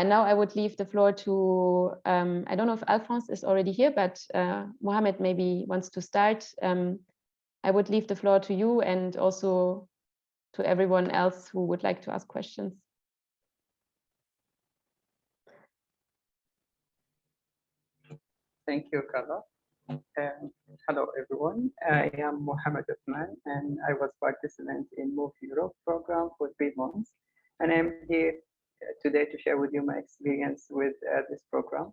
now I would leave the floor to, I don't know if Alphonse is already here, but Mohammed maybe wants to start. I would leave the floor to you and also to everyone else who would like to ask questions. Thank you, Karla. Hello, everyone. I am Mohammad and I was participant in Move Europe program for 3 months. And I'm here today to share with you my experience with this program.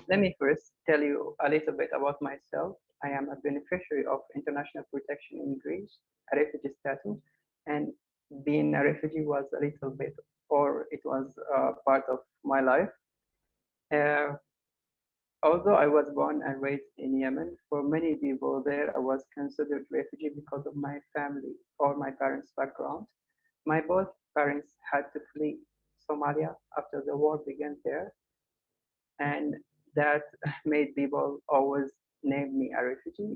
Let me first tell you a little bit about myself. I am a beneficiary of international protection in Greece, a refugee status, and being a refugee was a little bit, or it was part of my life. Although I was born and raised in Yemen, for many people there I was considered refugee because of my family or my parents' background. My both parents had to flee Somalia after the war began there, and that made people always name me a refugee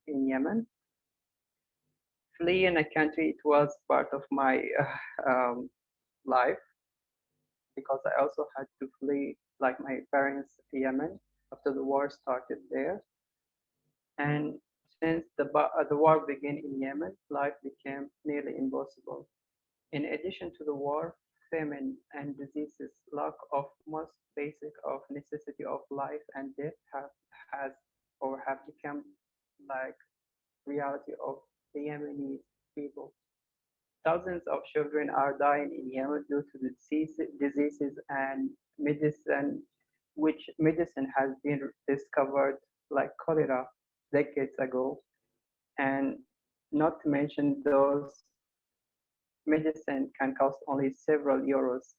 in Yemen. Fleeing a country, it was part of my life because I also had to flee like my parents Yemen after the war started there. And since the war began in Yemen, life became nearly impossible. In addition to the war, famine and diseases, lack of most basic of necessity of life and death have become like reality of the Yemeni people. Thousands of children are dying in Yemen due to diseases and medicine, which medicine has been discovered like cholera decades ago, and not to mention those medicine can cost only several euros.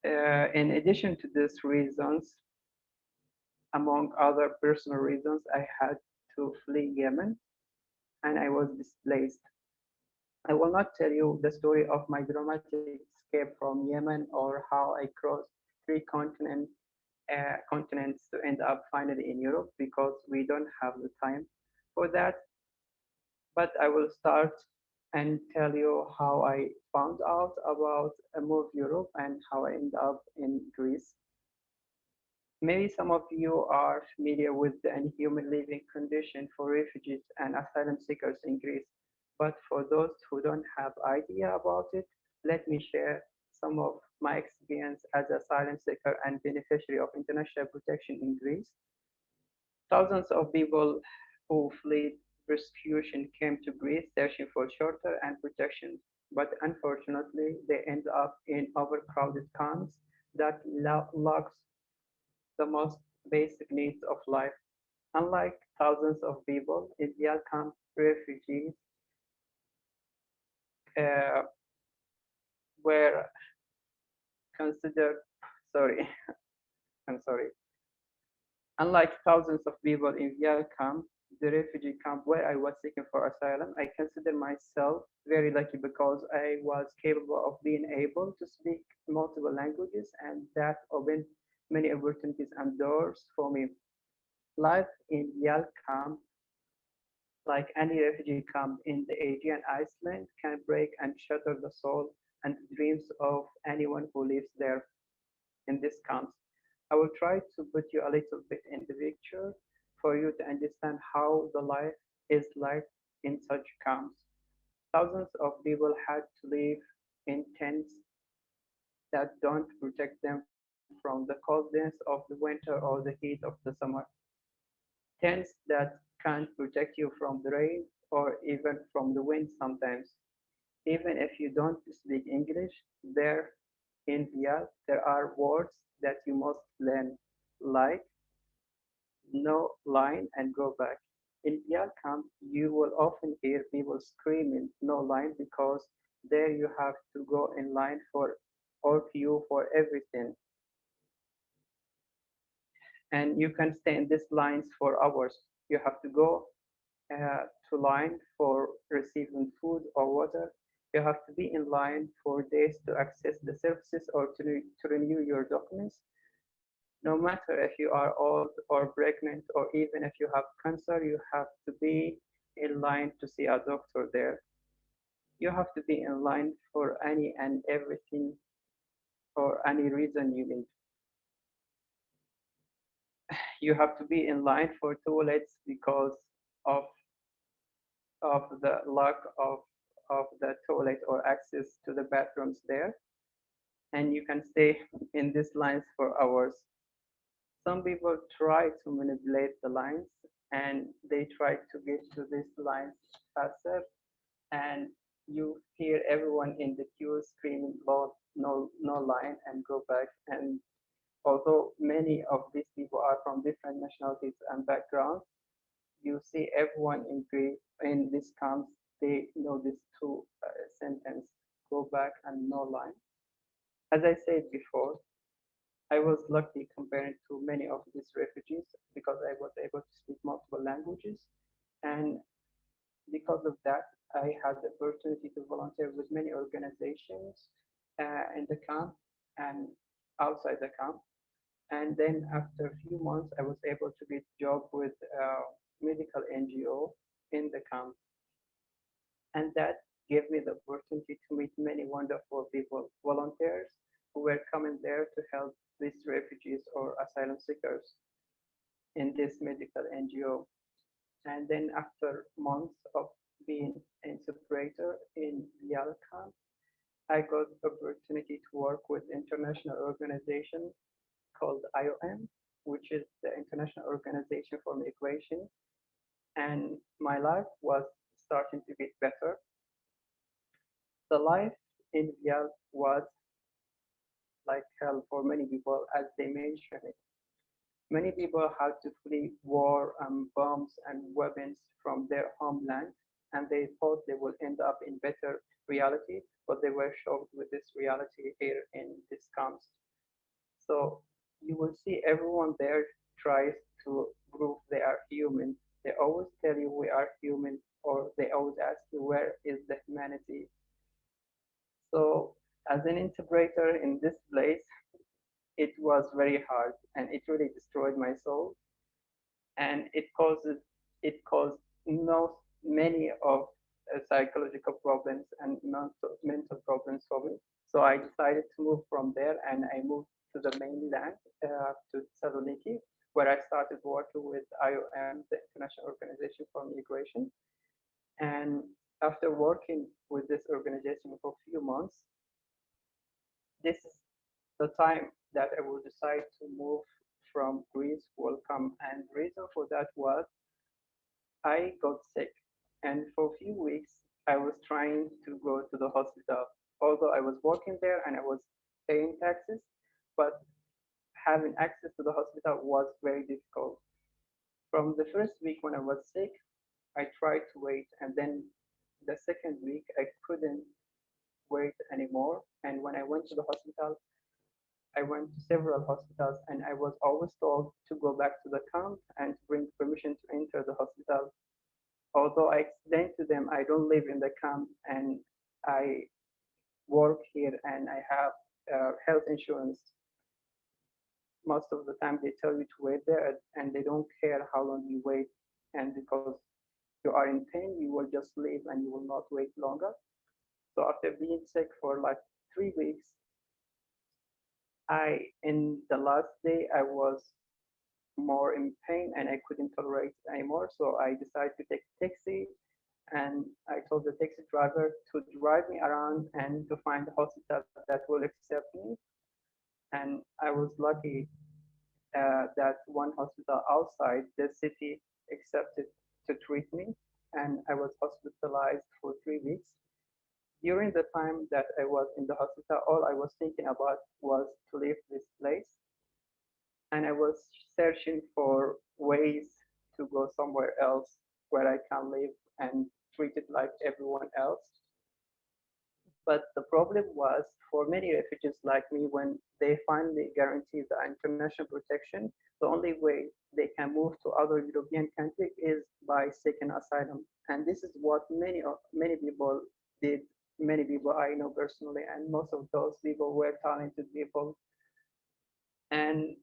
In addition to these reasons, among other personal reasons, I had to flee Yemen and I was displaced. I will not tell you the story of my dramatic escape from Yemen or how I crossed 3 continents to end up finally in Europe because we don't have the time for that. But I will start and tell you how I found out about Move Europe and how I ended up in Greece. Maybe some of you are familiar with the inhuman living condition for refugees and asylum seekers in Greece. But for those who don't have idea about it, let me share some of my experience as an asylum seeker and beneficiary of international protection in Greece. Thousands of people who fled persecution came to Greece searching for shelter and protection, but unfortunately they end up in overcrowded camps that lacks the most basic needs of life. Unlike thousands of people in the camp, refugees were considered, sorry, I'm sorry. Unlike thousands of people in the camp, the refugee camp where I was seeking for asylum, I consider myself very lucky because I was capable of being able to speak multiple languages, and that opened many opportunities and doors for me. Life in Yal camp, like any refugee camp in the Aegean Iceland, can break and shatter the soul and dreams of anyone who lives there in this camp. I will try to put you a little bit in the picture for you to understand how the life is like in such camps. Thousands of people had to live in tents that don't protect them from the coldness of the winter or the heat of the summer. Tents that can't protect you from the rain or even from the wind sometimes. Even if you don't speak English, there in Riyadh, there are words that you must learn, like no line and go back. In Riyadh camp, you will often hear people screaming no line because there you have to go in line for or queue for everything. And you can stay in these lines for hours. You have to go to line for receiving food or water. You have to be in line for days to access the services or to renew your documents. No matter if you are old or pregnant or even if you have cancer, you have to be in line to see a doctor there. You have to be in line for any and everything for any reason you need. You have to be in line for toilets because of the lack of the toilet or access to the bathrooms there, and you can stay in these lines for hours. Some people try to manipulate the lines and they try to get to these lines faster, and you hear everyone in the queue screaming, "Lord, no, no line," and go back. And although many of these people are from different nationalities and backgrounds, you see everyone in these camps, they know this two sentence, "Go back and no line." As I said before, I was lucky compared to many of these refugees because I was able to speak multiple languages. And because of that, I had the opportunity to volunteer with many organizations in the camp and outside the camp. And then after a few months, I was able to get a job with a medical NGO in the camp. And that gave me the opportunity to meet many wonderful people, volunteers who were coming there to help these refugees or asylum seekers in this medical NGO. And then after months of being interpreter in Yale camp, I got the opportunity to work with international organization called IOM, which is the International Organization for Migration. And my life was starting to get better. The life in Riyadh was like hell for many people, as they mentioned it. Many people had to flee war and bombs and weapons from their homeland, and they thought they would end up in better reality, but they were shocked with this reality here in these camps. So you will see everyone there tries to prove they are human. They always tell you we are human, or they always ask you where is the humanity. So as an interpreter in this place, it was very hard and it really destroyed my soul, and it caused no many of psychological problems and mental problems for me. So I decided to move from there, and I moved to the mainland, to Thessaloniki, where I started working with IOM, the International Organization for Migration. And after working with this organization for a few months, this is the time that I will decide to move from Greece, welcome. And the reason for that was I got sick. And for a few weeks, I was trying to go to the hospital. Although I was working there and I was paying taxes, but having access to the hospital was very difficult. From the first week when I was sick, I tried to wait. And then the second week, I couldn't wait anymore. And when I went to the hospital, I went to several hospitals and I was always told to go back to the camp and to bring permission to enter the hospital. Although I explained to them I don't live in the camp and I work here and I have health insurance, most of the time they tell you to wait there and they don't care how long you wait. And because you are in pain, you will just leave and you will not wait longer. So after being sick for like 3 weeks, in the last day, I was more in pain and I couldn't tolerate it anymore. So I decided to take a taxi, and I told the taxi driver to drive me around and to find a hospital that will accept me. And I was lucky that one hospital outside the city accepted to treat me, and I was hospitalized for 3 weeks. During the time that I was in the hospital, all I was thinking about was to leave this place. And I was searching for ways to go somewhere else where I can live and treated like everyone else. But the problem was for many refugees like me, when they finally guarantee the international protection, the only way they can move to other European countries is by seeking asylum. And this is what many people did. Many people I know personally, and most of those people were talented people. And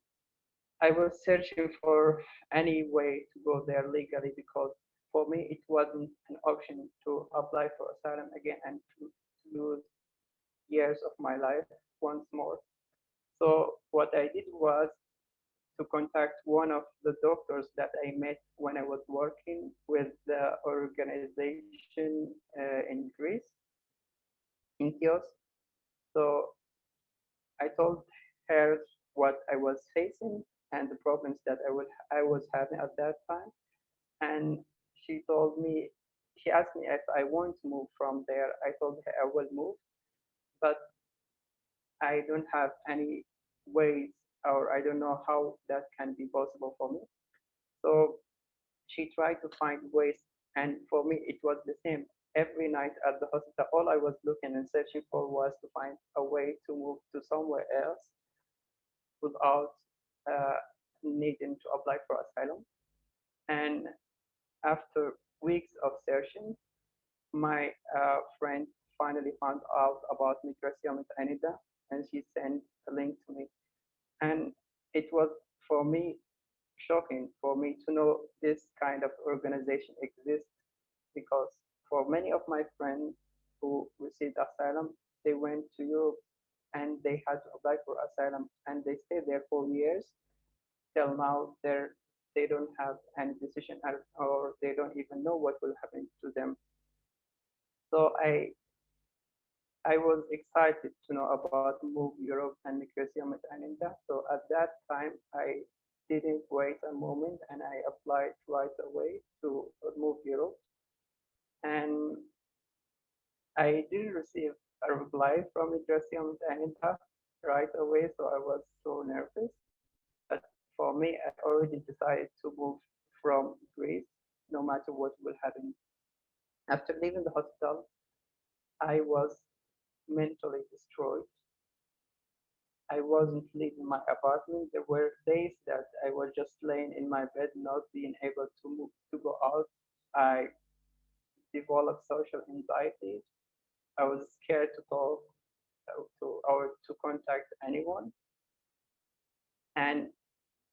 I was searching for any way to go there legally because for me, it wasn't an option to apply for asylum again and to lose years of my life once more. So what I did was to contact one of the doctors that I met when I was working with the organization in Greece, in Chios. So I told her what I was facing and the problems that I was having at that time. And she told me, she asked me if I want to move from there. I told her I will move, but I don't have any ways, or I don't know how that can be possible for me. So she tried to find ways, and for me it was the same. Every night at the hospital, all I was looking and searching for was to find a way to move to somewhere else without uh, needing to apply for asylum. And after weeks of searching, my friend finally found out about Migration Anida, and she sent a link to me. And it was for me shocking for me to know this kind of organization exists, because for many of my friends who received asylum, they went to Europe and they had to apply for asylum and they stayed there for years. Till now they don't have any decision, or they don't even know what will happen to them. So I was excited to know about Move Europe and Migration Metanenda. So at that time, I didn't wait a moment and I applied right away to Move Europe. And I didn't receive a reply from Migration Metanenda right away, so I was so nervous. But for me, I already decided to move from Greece, no matter what will happen. After leaving the hospital, I was mentally destroyed. I wasn't leaving my apartment. There were days that I was just laying in my bed, not being able to move, to go out. I developed social anxiety. I was scared to talk to or to contact anyone. And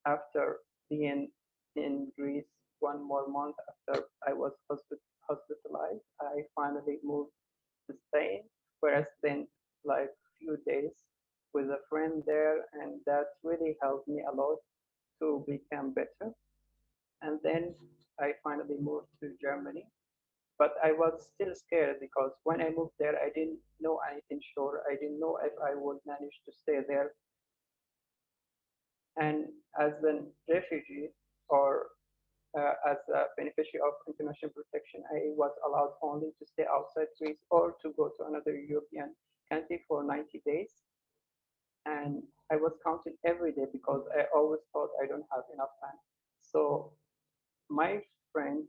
after being in Greece one more month after I was hospitalized, I finally moved to Spain, where I spent like few days with a friend there, and that really helped me a lot to become better. And then I finally moved to Germany, but I was still scared because when I moved there, I didn't know anything sure. I didn't know if I would manage to stay there. And as a refugee or as a beneficiary of international protection, I was allowed only to stay outside Greece or to go to another European country for 90 days. And I was counting every day because I always thought I don't have enough time. So my friend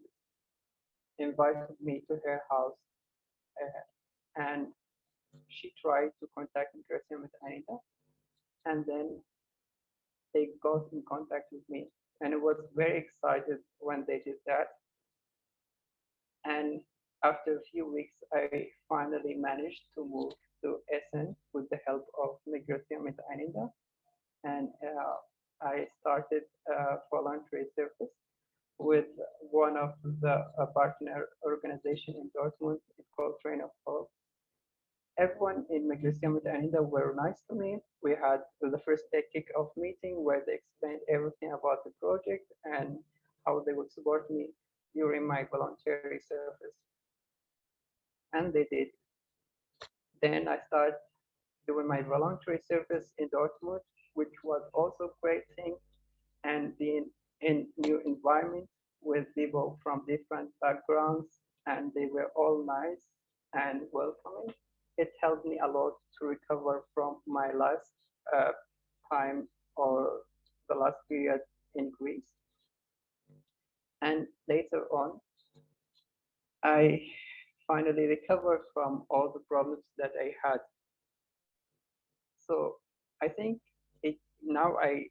invited me to her house, and she tried to contact Migration with Anita, and then they got in contact with me, and I was very excited when they did that. And after a few weeks, I finally managed to move to Essen with the help of Migration with Anita, and I started a voluntary service with one of the partner organization in Dortmund. It's called Train of Hope. Everyone in Migration with Anita were nice to me. We had the first day kick-off meeting where they explained everything about the project and how they would support me during my voluntary service. And they did. Then I started doing my voluntary service in Dortmund, which was also a great thing. And being in new environment with people from different backgrounds, and they were all nice and welcoming. It helped me a lot to recover from my last uh, time or the last period in Greece. And later on, I finally recovered from all the problems that I had. So I think it now I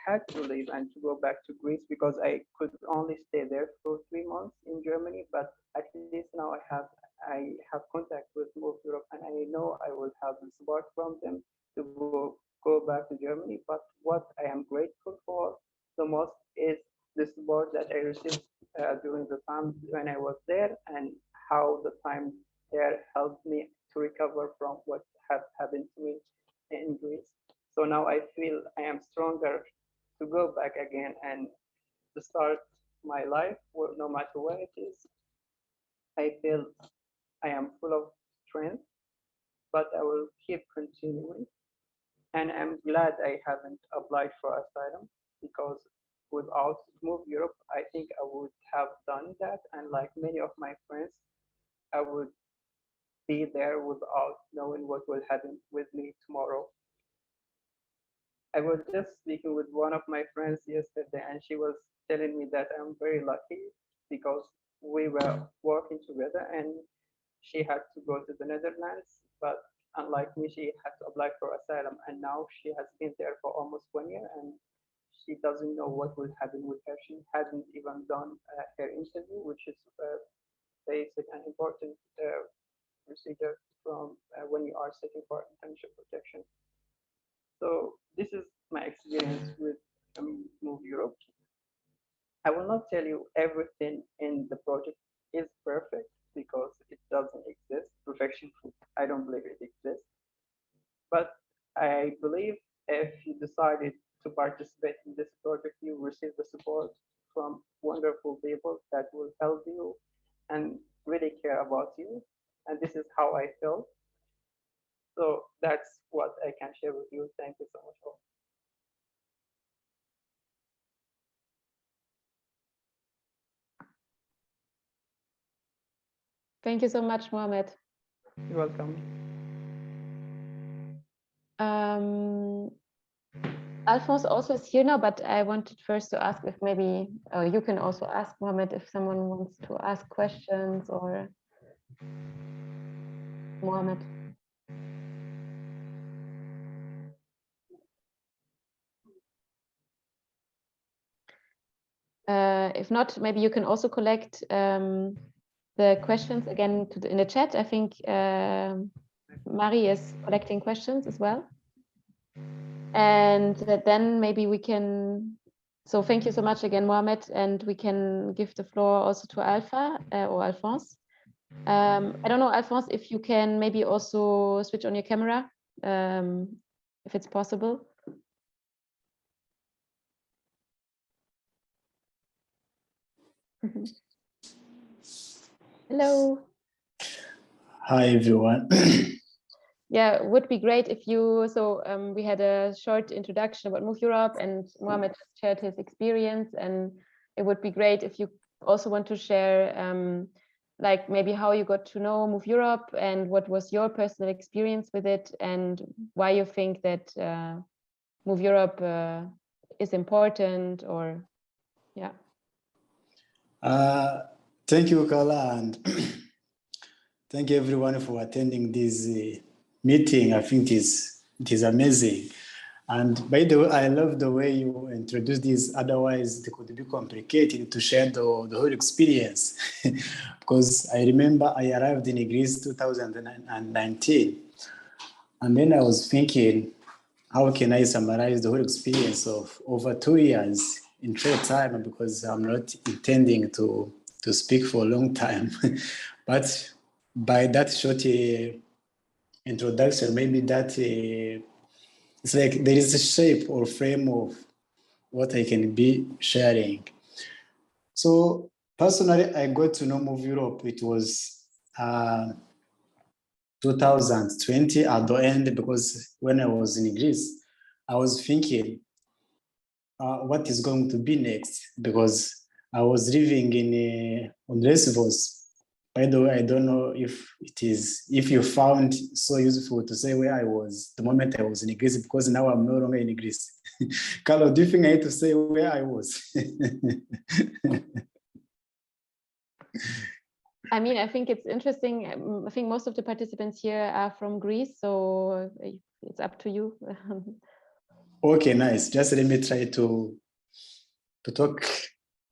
had to leave and to go back to Greece because I could only stay there for 3 months in Germany. But at least now I have contact with Move Europe, and I know I will have the support from them to go back to Germany. But what I am grateful for the most is the support that I received during the time when I was there, and how the time there helped me to recover from what had happened to me in Greece. So now I feel I am stronger to go back again and to start my life, no matter where it is. I feel I am full of strength, but I will keep continuing. And I'm glad I haven't applied for asylum, because without Move Europe, I think I would have done that. And like many of my friends, I would be there without knowing what will happen with me tomorrow. I was just speaking with one of my friends yesterday, and she was telling me that I'm very lucky because we were working together, and she had to go to the Netherlands, but unlike me, she had to apply for asylum, and now she has been there for almost 1 year, and she doesn't know what will happen with her. She hasn't even done her interview, which is basic and important procedure from when you are seeking for international protection. So this is my experience with Move Europe. I will not tell you everything in the project is perfect, because it doesn't exist. Perfection, I don't believe it exists. But I believe if you decided to participate in this project, you receive the support from wonderful people that will help you and really care about you. And this is how I felt. So that's what I can share with you. Thank you so much all. Thank you so much, Mohammed. You're welcome. Alphonse also is here now, but I wanted first to ask if maybe you can also ask Mohammed if someone wants to ask questions, or Mohammed. If not, maybe you can also collect the questions again in the chat. I think Mari is collecting questions as well. And then maybe we can, so thank you so much again, Mohammed, and we can give the floor also to Alpha or Alphonse. I don't know, Alphonse, if you can maybe also switch on your camera, if it's possible. Hello. Hi, everyone. Yeah, it would be great if you, so we had a short introduction about Move Europe, and Mohammed just shared his experience, and it would be great if you also want to share like maybe how you got to know Move Europe and what was your personal experience with it, and why you think that Move Europe is important, or yeah. Thank you, Karla, and thank you everyone for attending this meeting. I think it is amazing. And by the way, I love the way you introduced this. Otherwise, it could be complicated to share the whole experience. Because I remember I arrived in Greece 2019. And then I was thinking, how can I summarize the whole experience of over 2 years in short time? Because I'm not intending to speak for a long time. But by that short introduction, maybe that it's like there is a shape or frame of what I can be sharing. So personally, I got to know Move Europe. It was 2020 at the end, because when I was in Greece, I was thinking, what is going to be next? Because I was living on Lesbos. By the way, I don't know if you found so useful to say where I was the moment I was in Greece, because now I'm no longer in Greece. Carlo, do you think I need to say where I was? I mean, I think it's interesting. I think most of the participants here are from Greece, so it's up to you. Okay, nice. Just let me try to talk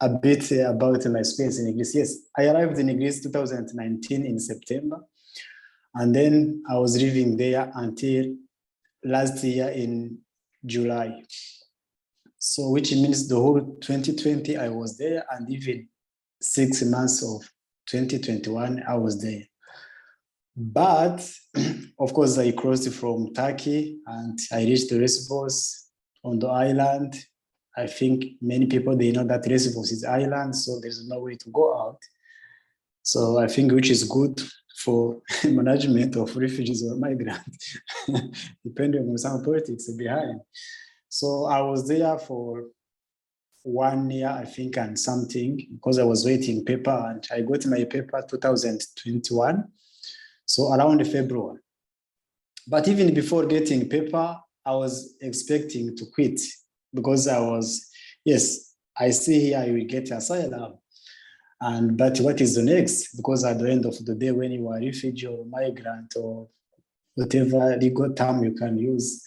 a bit about my experience in Greece. Yes, I arrived in Greece 2019 in September, and then I was living there until last year in July. So which means the whole 2020 I was there, and even 6 months of 2021, I was there. But of course, I crossed from Turkey and I reached Lesbos on the island. I think many people, they know that Lesbos is island, so there's no way to go out. So I think which is good for management of refugees or migrants, depending on some politics behind. So I was there for 1 year, I think, and something, because I was waiting paper, and I got my paper 2021, so around February. But even before getting paper, I was expecting to quit, because I was, yes, I see here I will get asylum. But what is the next? Because at the end of the day, when you are a refugee or migrant or whatever legal term you can use,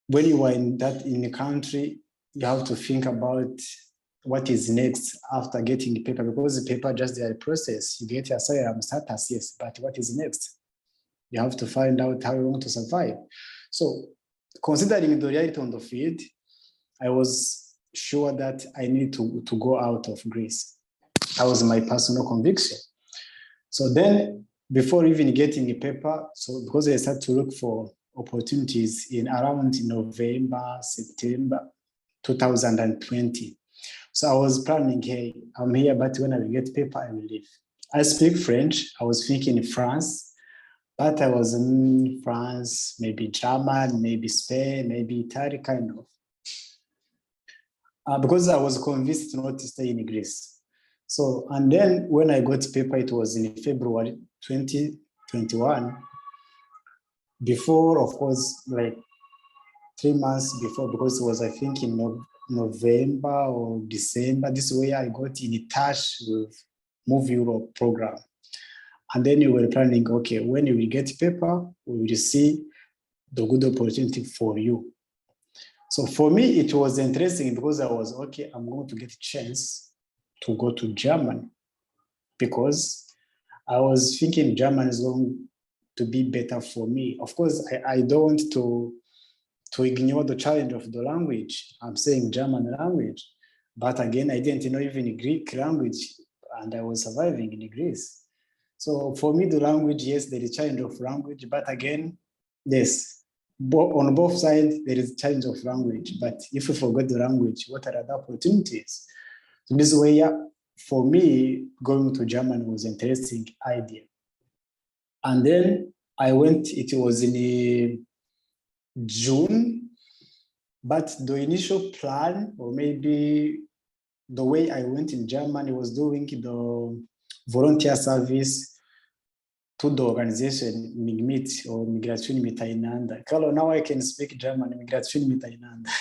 when you are in the country, you have to think about what is next after getting the paper, because the paper just the process. You get your asylum status, yes, but what is next? You have to find out how you want to survive. So considering the reality on the field, I was sure that I need to go out of Greece. That was my personal conviction. So then, before even getting a paper, so because I started to look for opportunities in around November, September 2020. So I was planning, hey, I'm here, but when I will get paper, I will leave. I speak French. I was thinking France, but I was in France, maybe German, maybe Spain, maybe Italy, kind of. Because I was convinced not to stay in Greece. So, and then when I got paper, it was in February 2021. Before, of course, like 3 months before, because it was, I think, in November or December, this way I got in touch with moveurope program. And then you were planning, okay, when you will get paper, we will see the good opportunity for you. So for me, it was interesting because I was, okay, I'm going to get a chance to go to Germany, because I was thinking German is going to be better for me. Of course, I don't want to ignore the challenge of the language. I'm saying German language, but again, I didn't know even Greek language, and I was surviving in Greece. So for me, the language, yes, there is challenge of language, but again, yes, on both sides, there is challenge of language. But if you forget the language, what are the opportunities? So this way, for me, going to Germany was an interesting idea. And then I went, it was in June, but the initial plan, or maybe the way I went in Germany, was doing the volunteer service to the organization MIGMIT, or Migration Miteinander. Carlo, now I can speak German, Migration Miteinander.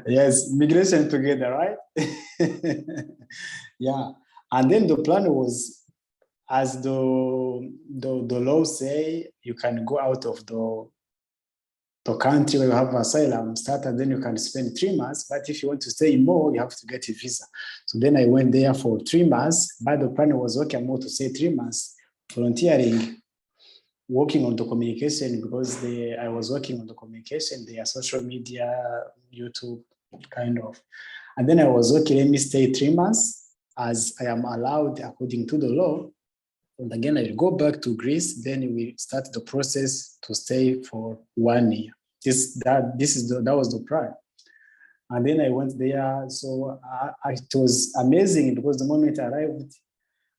Yes, migration together, right? Yeah, and then the plan was, as the law say, you can go out of the country where you have asylum status, then you can spend 3 months. But if you want to stay more, you have to get a visa. So then I went there for 3 months. But the plan was, okay, I'm going to stay 3 months, volunteering, working on the communication, because I was working on the communication, their social media, YouTube, kind of. And then I was, okay, let me stay 3 months, as I am allowed according to the law. And again, I will go back to Greece. Then we start the process to stay for 1 year. That was the plan. And then I went there. So it was amazing, because the moment I arrived,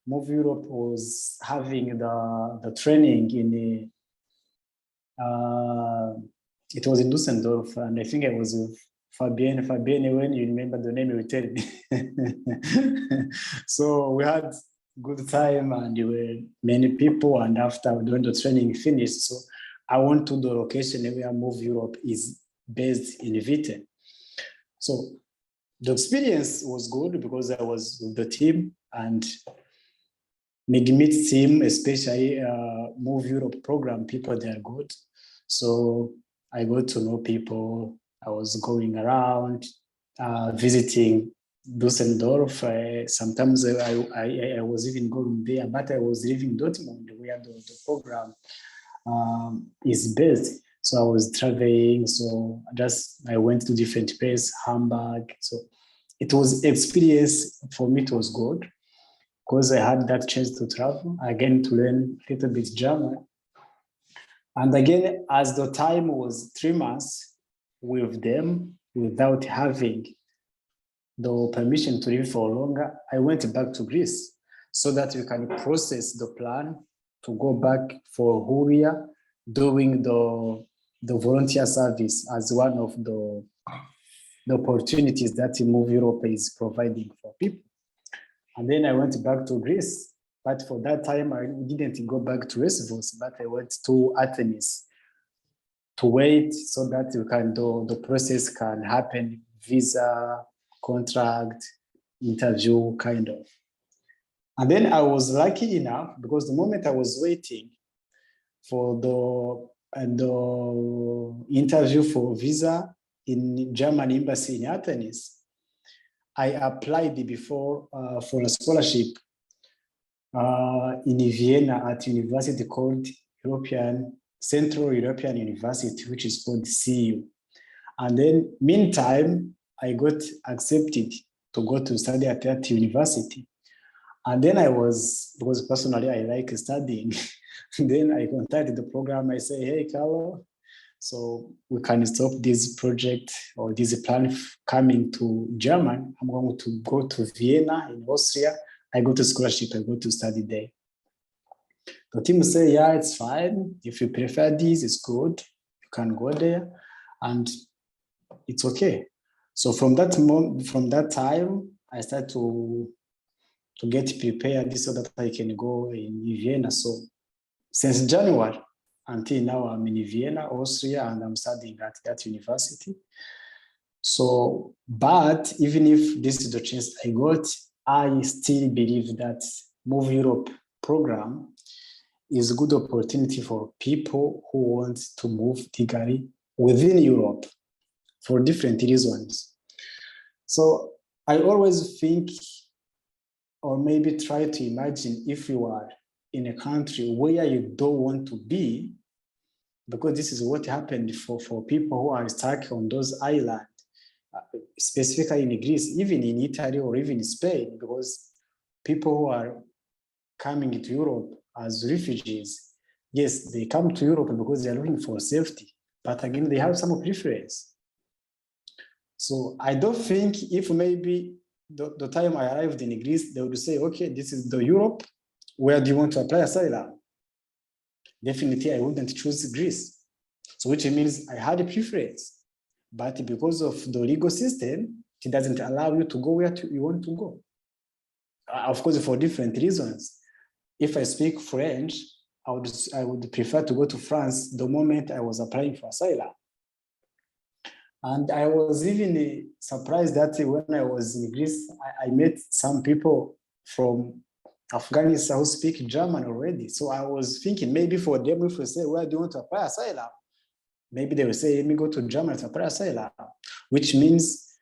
moveurope was having the training in it was in Düsseldorf, and I think I was with Fabienne, when you remember the name, you will tell me. So we had good time, and there were many people, and after when the training finished, so I went to the location where moveurope is based in Viten. So the experience was good, because I was with the team, and MIGMIT team, especially moveurope program people, they are good. So I got to know people. I was going around, visiting Düsseldorf. Sometimes I was even going there, but I was living Dortmund, where the program is based. So I was traveling. So I went to different places, Hamburg. So it was experience for me. It was good because I had that chance to travel again to learn a little bit German. And again, as the time was 3 months with them without having the permission to live for longer, I went back to Greece so that we can process the plan to go back for Huria, doing the volunteer service as one of the opportunities that moveurope is providing for people. And then I went back to Greece, but for that time I didn't go back to Lesbos, but I went to Athens to wait so that we can do the process can happen, visa, contract, interview, kind of. And then I was lucky enough because the moment I was waiting for the interview for visa in German embassy in Athens, I applied before for a scholarship in Vienna at a university called Central European University, which is called CU. And then meantime, I got accepted to go to study at that university. And then because personally I like studying, then I contacted the program. I say, hey, Karla, so we can stop this project or this plan coming to German. I'm going to go to Vienna in Austria. I go to scholarship, I go to study there. The team say, yeah, it's fine. If you prefer this, it's good. You can go there and it's okay. So from that time, I started to get prepared so that I can go in Vienna. So since January until now, I'm in Vienna, Austria, and I'm studying at that university. So, but even if this is the chance I got, I still believe that moveurope program is a good opportunity for people who want to move legally within Europe for different reasons. So I always think, or maybe try to imagine, if you are in a country where you don't want to be, because this is what happened for people who are stuck on those islands, specifically in Greece, even in Italy or even in Spain, because people who are coming to Europe as refugees, yes, they come to Europe because they are looking for safety, but again, they have some preference. So I don't think if maybe the time I arrived in Greece, they would say, okay, this is the Europe, where do you want to apply asylum? Definitely, I wouldn't choose Greece. So which means I had a preference, but because of the legal system, it doesn't allow you to go where you want to go. Of course, for different reasons. If I speak French, I would prefer to go to France the moment I was applying for asylum. And I was even surprised that when I was in Greece, I met some people from Afghanistan who speak German already. So I was thinking maybe for them, if we say, where do you want to apply asylum? Maybe they will say, let me go to Germany to apply asylum, which means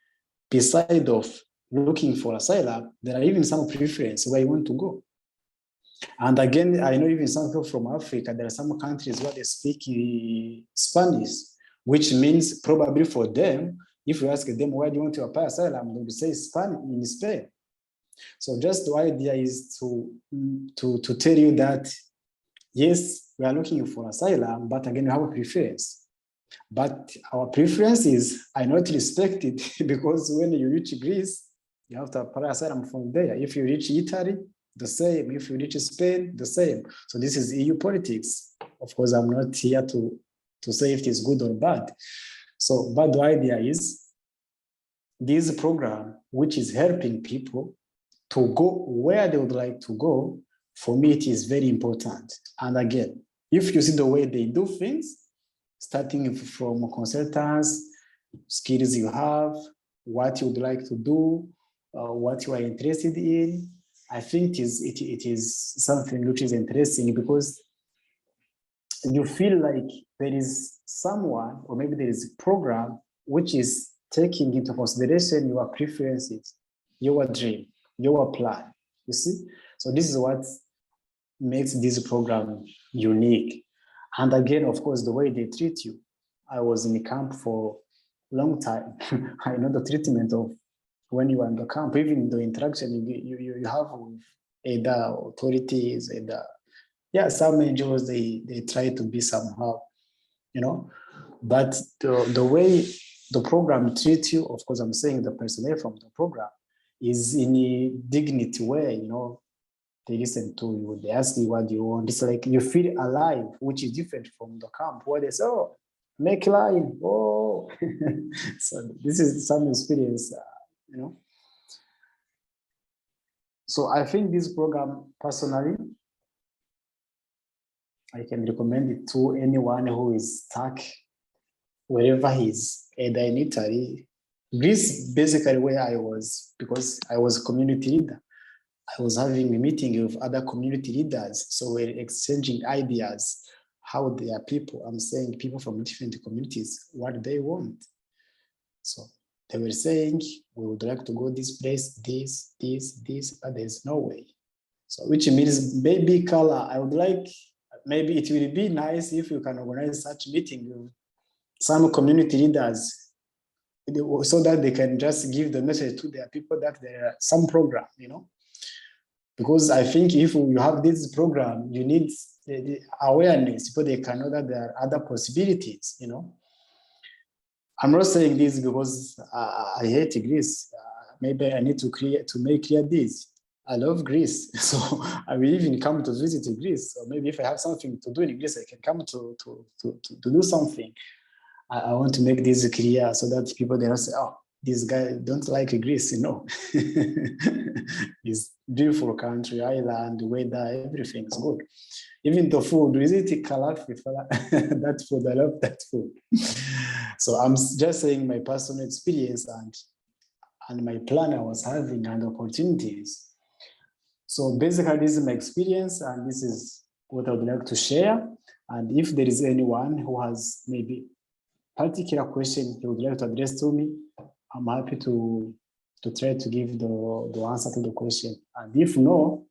beside of looking for asylum, there are even some preference where you want to go. And again, I know even some people from Africa, there are some countries where they speak Spanish, which means probably for them, if you ask them, where do you want to apply asylum, they will say Spain, in Spain. So just the idea is to tell you that, yes, we are looking for asylum, but again, we have a preference. But our preferences are not respected because when you reach Greece, you have to apply asylum from there. If you reach Italy, the same. If you reach Spain, the same. So this is EU politics. Of course, I'm not here to say if it is good or bad. So, but the idea is this program, which is helping people to go where they would like to go, for me, it is very important. And again, if you see the way they do things, starting from consultants, skills you have, what you would like to do, what you are interested in, I think it is something which is interesting because you feel like there is someone, or maybe there is a program which is taking into consideration your preferences, your dream, your plan, you see? So this is what makes this program unique. And again, of course, the way they treat you. I was in the camp for a long time. I know the treatment of when you are in the camp, even the interaction you have with either authorities, either, yeah, some NGOs, they try to be somehow, you know, but the way the program treats you, of course, I'm saying the personnel from the program, is in a dignity way, you know. They listen to you, they ask you what you want. It's like you feel alive, which is different from the camp where they say, oh, make line, oh. So this is some experience, you know. So I think this program, personally, I can recommend it to anyone who is stuck wherever he is, either in Italy, Greece, basically where I was, because I was a community leader. I was having a meeting with other community leaders. So we're exchanging ideas, how their people, I'm saying people from different communities, what they want. So they were saying, we would like to go this place, this, but there's no way. So which means maybe, Karla, I would like, maybe it will be nice if you can organize such meeting with some community leaders so that they can just give the message to their people that there are some program, you know. Because I think if you have this program, you need the awareness, so they can know that there are other possibilities, you know. I'm not saying this because I hate Greece. Maybe I need to make clear this. I love Greece, so I will even come to visit Greece. So maybe if I have something to do in Greece, I can come to do something. I want to make this clear so that people they don't say, oh, this guy don't like Greece, you know. It's beautiful country, island, weather, everything is good. Even the food, is it kalafi? That food, I love that food. So I'm just saying my personal experience and my plan I was having and opportunities. So basically, this is my experience, and this is what I would like to share. And if there is anyone who has maybe particular question he would like to address to me, I'm happy to try to give the answer to the question. And if no,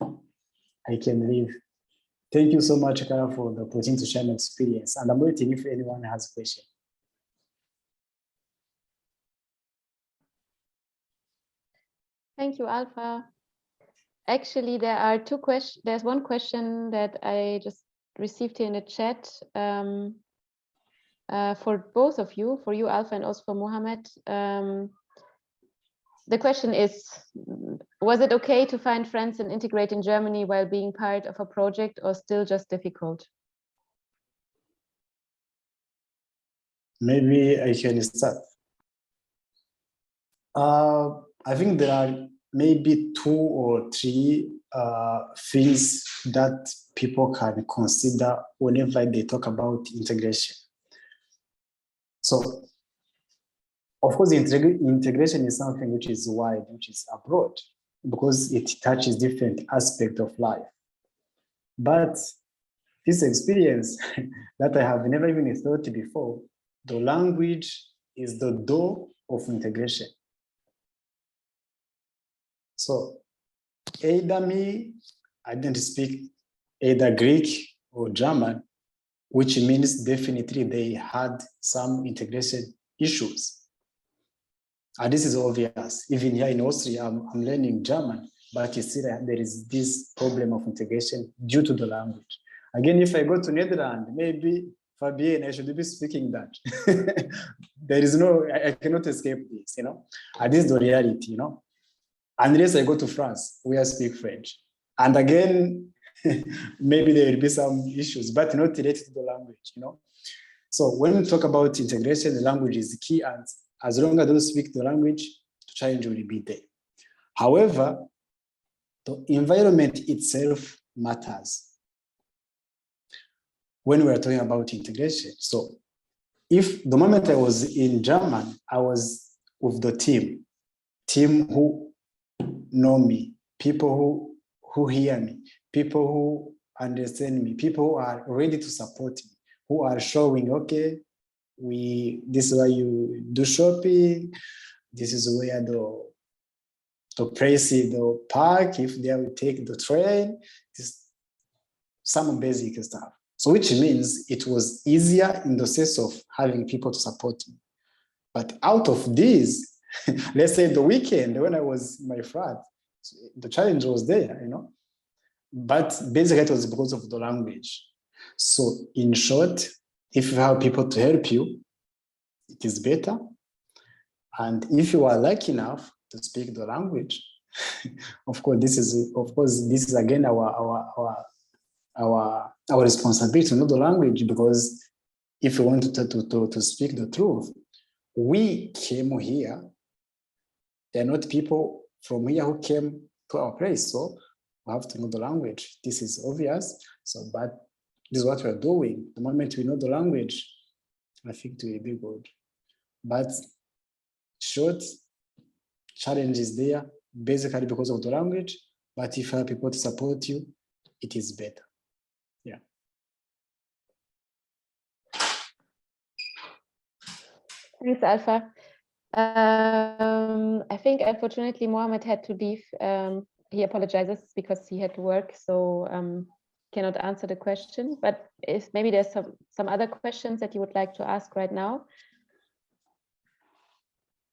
I can leave. Thank you so much, Karla, for the opportunity to share my experience. And I'm waiting if anyone has a question. Thank you, Alpha. Actually, there are two questions. There's one question that I just received here in the chat for both of you, for you, Alpha, and also for Mohammed. The question is, was it okay to find friends and integrate in Germany while being part of a project, or still just difficult? Maybe I can start. I think there are maybe 2 or 3 things that people can consider whenever they talk about integration. So, of course, integration is something which is wide, which is abroad, because it touches different aspects of life. But this experience that I have never even thought before, the language is the door of integration. So either me, I didn't speak either Greek or German, which means definitely they had some integration issues. And this is obvious. Even here in Austria, I'm learning German, but still there is this problem of integration due to the language. Again, if I go to Netherlands, maybe Fabienne, I should be speaking that. There is no, I cannot escape this, you know. And this is the reality, you know. Unless I go to France, where I speak French. And again, maybe there will be some issues, but not related to the language, you know. So when we talk about integration, the language is key, and as long as I don't speak the language, the challenge will be there. However, the environment itself matters when we are talking about integration. So if the moment I was in German, I was with the team who know me, people who hear me, people who understand me, people who are ready to support me, who are showing, okay, this is where you do shopping, this is where the place, the park, if they will take the train, some basic stuff. So which means it was easier in the sense of having people to support me. But out of this, let's say the weekend when I was in my flat, the challenge was there, you know. But basically it was because of the language. So in short, if you have people to help you, it is better. And if you are lucky enough to speak the language, of course, this is again our responsibility to know the language, because if you want to speak the truth, we came here. There are not people from here who came to our place, so we have to know the language. This is obvious. So, but this is what we are doing. The moment we know the language, I think it will be good. But short challenge is there, basically because of the language. But if you have people to support you, it is better. Yeah. Thanks, Alpha. I think unfortunately Mohammed had to leave. He apologizes because he had to work, so cannot answer the question. But if maybe there's some other questions that you would like to ask right now,